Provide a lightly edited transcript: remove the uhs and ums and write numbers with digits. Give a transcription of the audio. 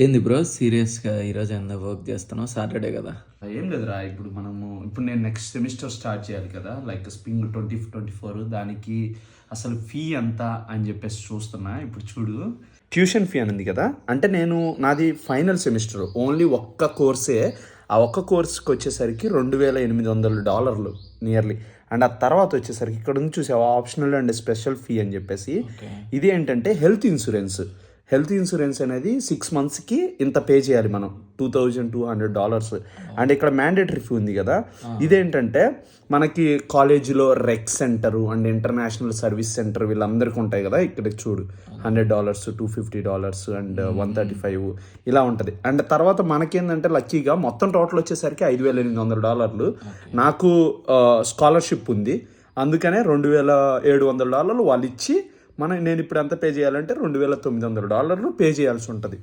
ఏంది బ్రో సీరియస్గా ఈరోజు ఎంత వర్క్ చేస్తున్నావు? సాటర్డే కదా. ఏం లేదురా, ఇప్పుడు నేను నెక్స్ట్ సెమిస్టర్ స్టార్ట్ చేయాలి కదా, లైక్ స్ప్రింగ్ 2024. దానికి అసలు ఫీ ఎంత అని చెప్పేసి చూస్తున్నా. ఇప్పుడు చూడు, ట్యూషన్ ఫీ అని ఉంది కదా, అంటే నాది ఫైనల్ సెమిస్టర్, ఓన్లీ ఒక్క కోర్సే. ఆ ఒక్క కోర్స్కి వచ్చేసరికి $2,800 నియర్లీ. అండ్ ఆ తర్వాత వచ్చేసరికి ఇక్కడ ఉంది చూసావా, ఆప్షనల్ అండ్ స్పెషల్ ఫీ అని చెప్పేసి. ఇది ఏంటంటే హెల్త్ ఇన్సూరెన్స్ అనేది 6 monthsకి ఇంత పే చేయాలి మనం, $2,200. అండ్ ఇక్కడ మ్యాండేటరీ ఫీ ఉంది కదా. ఇదేంటంటే మనకి కాలేజీలో రెక్ centre and international service centre వీళ్ళందరికీ ఉంటాయి కదా. ఇక్కడ చూడు, $100, $250 అండ్ 135 ఇలా ఉంటుంది. అండ్ తర్వాత మనకేంటంటే లక్కీగా మొత్తం టోటల్ వచ్చేసరికి $5,800. నాకు స్కాలర్షిప్ ఉంది, అందుకనే $2,700 వాళ్ళు ఇచ్చి నేను ఇప్పుడు ఎంత పే చేయాలంటే $2,900 పే చేయాల్సి ఉంటుంది.